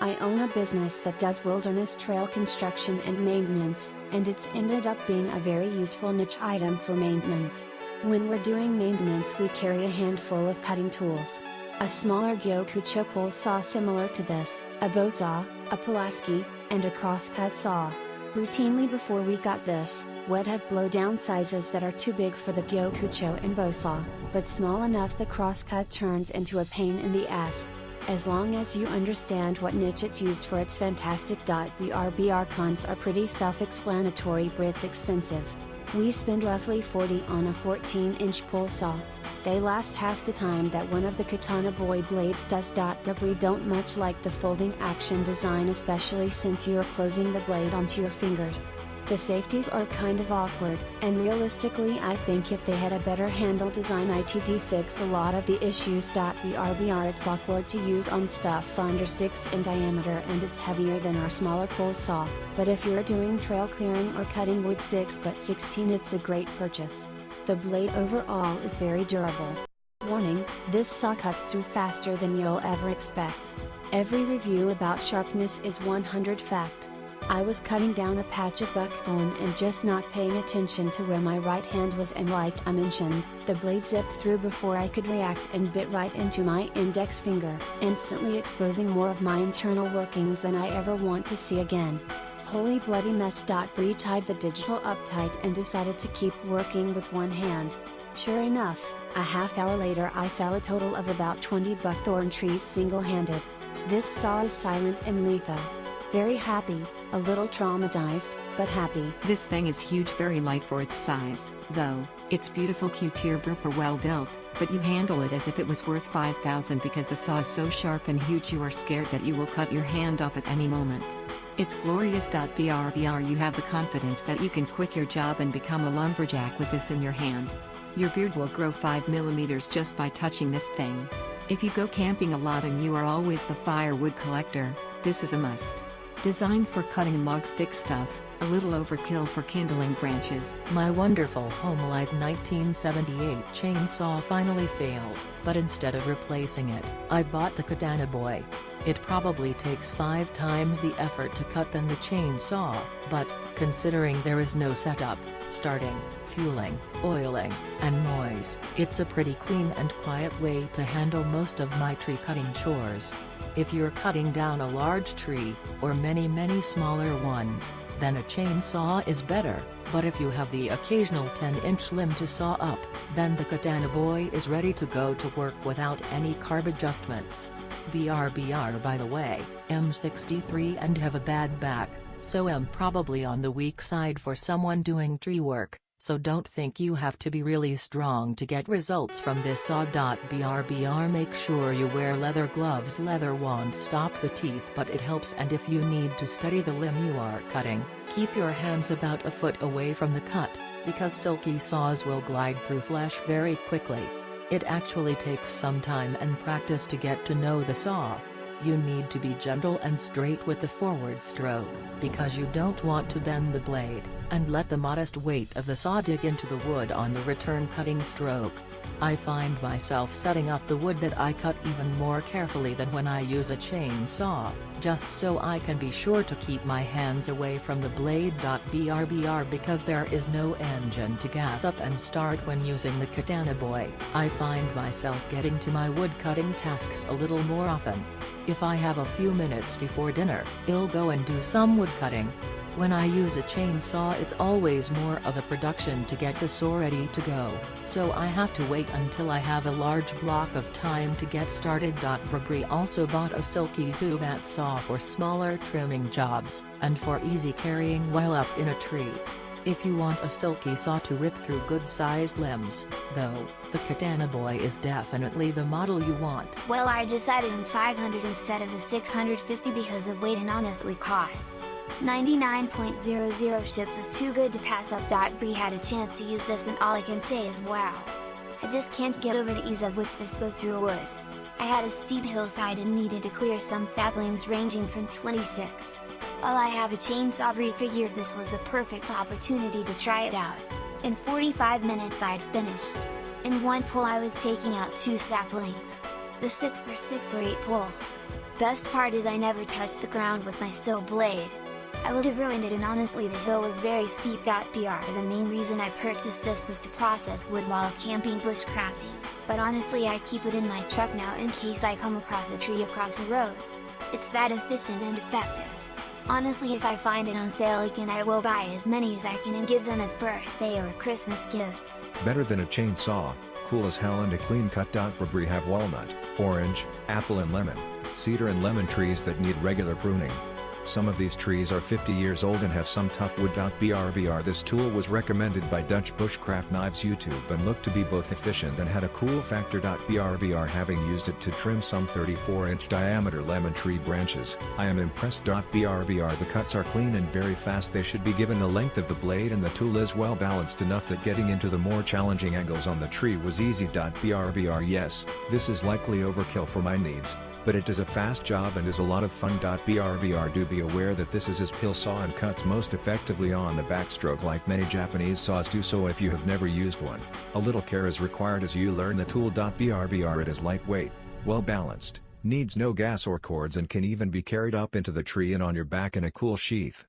I own a business that does wilderness trail construction and maintenance, and it's ended up being a very useful niche item for maintenance. When we're doing maintenance, we carry a handful of cutting tools. A smaller gyokucho pole saw similar to this, a bowsaw, a pulaski, and a crosscut saw. Routinely before we got this, we'd have blowdown sizes that are too big for the gyokucho and bowsaw, but small enough the crosscut turns into a pain in the ass. As long as you understand what niche it's used for, its fantastic.brbrCons are pretty self-explanatory. Brits expensive. We spend roughly $40 on a 14-inch pole saw. They last half the time that one of the KatanaBoy blades does.brbrI don't, much like the folding action design, especially since you are closing the blade onto your fingers. The safeties are kind of awkward, and realistically I think if they had a better handle design it'd fix a lot of the issues.brbrI. It's awkward to use on stuff under 6 in diameter, and it's heavier than our smaller pole saw, but if you're doing trail clearing or cutting wood 6x16 it's a great purchase. The blade overall is very durable. Warning, this saw cuts through faster than you'll ever expect. Every review about sharpness is 100 fact. I was cutting down a patch of buckthorn and just not paying attention to where my right hand was, and like I mentioned, the blade zipped through before I could react and bit right into my index finger, instantly exposing more of my internal workings than I ever want to see again. Holy bloody mess. Bree tied the digital up tight and decided to keep working with one hand. Sure enough, a half hour later I fell a total of about 20 buckthorn trees single-handed. This saw is silent and lethal. Very happy, a little traumatized, but happy. This thing is huge, very light for its size, though. It's beautiful, cute, brbrr, well built, but you handle it as if it was worth 5,000 because the saw is so sharp and huge you are scared that you will cut your hand off at any moment. It's glorious. Brr, you have the confidence that you can quit your job and become a lumberjack with this in your hand. Your beard will grow 5 mm just by touching this thing. If you go camping a lot and you are always the firewood collector, this is a must. Designed for cutting logs, thick stuff, a little overkill for kindling branches. My wonderful Homelite 1978 chainsaw finally failed, but instead of replacing it, I bought the KatanaBoy. It probably takes 5 times the effort to cut than the chainsaw, but, considering there is no setup, starting, fueling, oiling, and noise, it's a pretty clean and quiet way to handle most of my tree cutting chores. If you're cutting down a large tree, or many smaller ones, then a chainsaw is better, but if you have the occasional 10-inch limb to saw up, then the KatanaBoy is ready to go to work without any carb adjustments. Brr, by the way, I'm 63 and have a bad back, so I'm probably on the weak side for someone doing tree work. So don't think you have to be really strong to get results from this saw. Brr, make sure you wear leather gloves. Leather won't stop the teeth, but it helps, and if you need to steady the limb you are cutting, keep your hands about a foot away from the cut, because silky saws will glide through flesh very quickly. It actually takes some time and practice to get to know the saw. You need to be gentle and straight with the forward stroke, because you don't want to bend the blade, and let the modest weight of the saw dig into the wood on the return cutting stroke. I find myself setting up the wood that I cut even more carefully than when I use a chainsaw, just so I can be sure to keep my hands away from the blade. Brr, because there is no engine to gas up and start when using the KatanaBoy, I find myself getting to my wood cutting tasks a little more often. If I have a few minutes before dinner, I'll go and do some wood cutting. When I use a chainsaw, it's always more of a production to get the saw ready to go, so I have to wait until I have a large block of time to get started. Brr also bought a Silky Zubat saw for smaller trimming jobs, and for easy carrying while up in a tree. If you want a silky saw to rip through good-sized limbs, though, the KatanaBoy is definitely the model you want. Well, I decided on 500 instead of the 650 because of weight and honestly cost. 99.00 ships was too good to pass up. Bree had a chance to use this, and all I can say is wow. I just can't get over the ease of which this goes through wood. I had a steep hillside and needed to clear some saplings ranging from 26. While I have a chainsaw, Bree figured this was a perfect opportunity to try it out. In 45 minutes I'd finished. In one pull I was taking out 2 saplings. The 6x6 or 8 poles. Best part is I never touched the ground with my steel blade. I would have ruined it, and honestly the hill was very steep. The main reason I purchased this was to process wood while camping bushcrafting, but honestly I keep it in my truck now in case I come across a tree across the road. It's that efficient and effective. Honestly, if I find it on sale again I will buy as many as I can and give them as birthday or Christmas gifts. Better than a chainsaw, cool as hell and a clean cut. .brbrI have walnut, orange, apple and lemon, cedar and lemon trees that need regular pruning. Some of these trees are 50 years old and have some tough wood. .brbrI This tool was recommended by Dutch Bushcraft Knives YouTube and looked to be both efficient and had a cool factor. .brbrI having used it to trim some 34-inch diameter lemon tree branches, I am impressed. .brbrI The cuts are clean and very fast. They should be given the length of the blade, and the tool is well balanced enough that getting into the more challenging angles on the tree was easy. .brbrI Yes, this is likely overkill for my needs, but it does a fast job and is a lot of fun. .brbrI Do be aware that this is his pill saw and cuts most effectively on the backstroke like many Japanese saws do, so if you have never used one, a little care is required as you learn the tool. .brbrI It is lightweight, well balanced, needs no gas or cords, and can even be carried up into the tree and on your back in a cool sheath.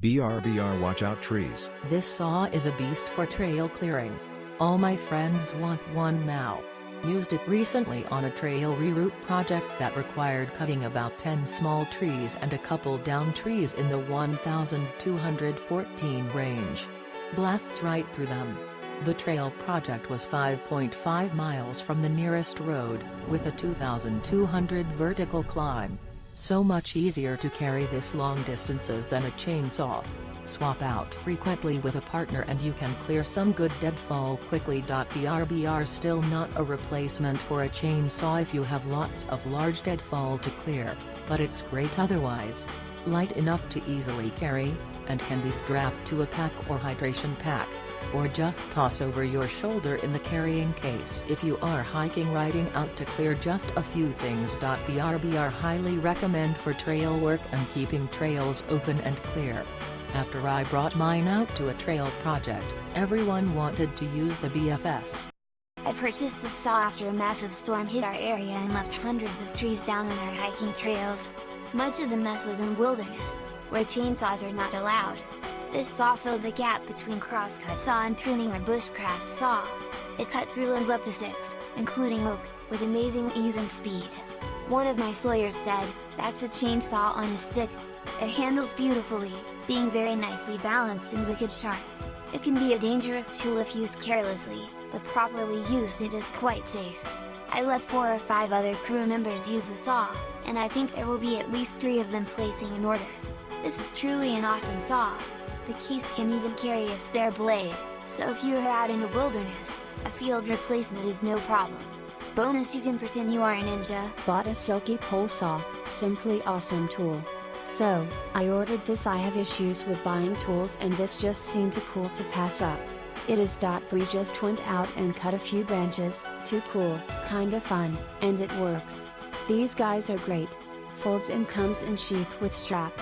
.brbrI Watch out trees. This saw is a beast for trail clearing. All my friends want one now. Used it recently on a trail reroute project that required cutting about 10 small trees and a couple down trees in the 1214 range. Blasts right through them. The trail project was 5.5 miles from the nearest road, with a 2,200 vertical climb. So much easier to carry this long distances than a chainsaw. Swap out frequently with a partner and you can clear some good deadfall quickly. .brbrI Still not a replacement for a chainsaw if you have lots of large deadfall to clear, but it's great otherwise. Light enough to easily carry, and can be strapped to a pack or hydration pack, or just toss over your shoulder in the carrying case if you are hiking, riding out to clear just a few things. .brbrI highly recommend for trail work and keeping trails open and clear. After I brought mine out to a trail project, everyone wanted to use the BFS. I purchased this saw after a massive storm hit our area and left hundreds of trees down on our hiking trails. Much of the mess was in wilderness, where chainsaws are not allowed. This saw filled the gap between crosscut saw and pruning or bushcraft saw. It cut through limbs up to 6, including oak, with amazing ease and speed. One of my sawyers said, "That's a chainsaw on a stick." It handles beautifully, being very nicely balanced and wicked sharp. It can be a dangerous tool if used carelessly, but properly used it is quite safe. I let 4 or 5 other crew members use the saw, and I think there will be at least 3 of them placing an order. This is truly an awesome saw. The case can even carry a spare blade, so if you are out in the wilderness, a field replacement is no problem. Bonus, you can pretend you are a ninja. Bought a Silky pole saw, simply awesome tool. So, I ordered this. I have issues with buying tools and this just seemed too cool to pass up. It is .brbrI just went out and cut a few branches, too cool, kinda fun, and it works. These guys are great. Folds and comes in sheath with strap.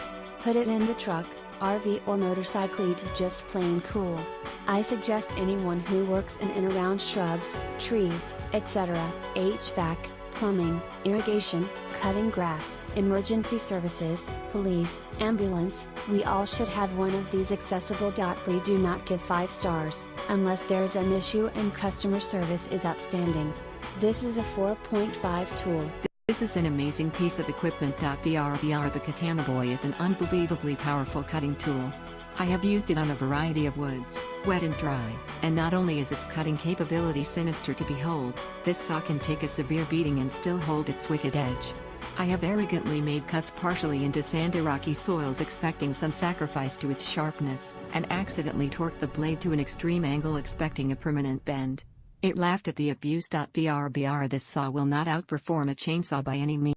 Put it in the truck, RV or motorcycle to just plain cool. I suggest anyone who works in and around shrubs, trees, etc., HVAC, plumbing, irrigation, cutting grass, emergency services, police, ambulance, we all should have one of these accessible. .brbrI do not give 5 stars, unless there's an issue and customer service is outstanding. This is a 4.5 tool. This is an amazing piece of equipment. .brbrI The KatanaBoy is an unbelievably powerful cutting tool. I have used it on a variety of woods, wet and dry, and not only is its cutting capability sinister to behold, this saw can take a severe beating and still hold its wicked edge. I have arrogantly made cuts partially into sandy rocky soils expecting some sacrifice to its sharpness, and accidentally torqued the blade to an extreme angle expecting a permanent bend. It laughed at the abuse. .brbrI This saw will not outperform a chainsaw by any means.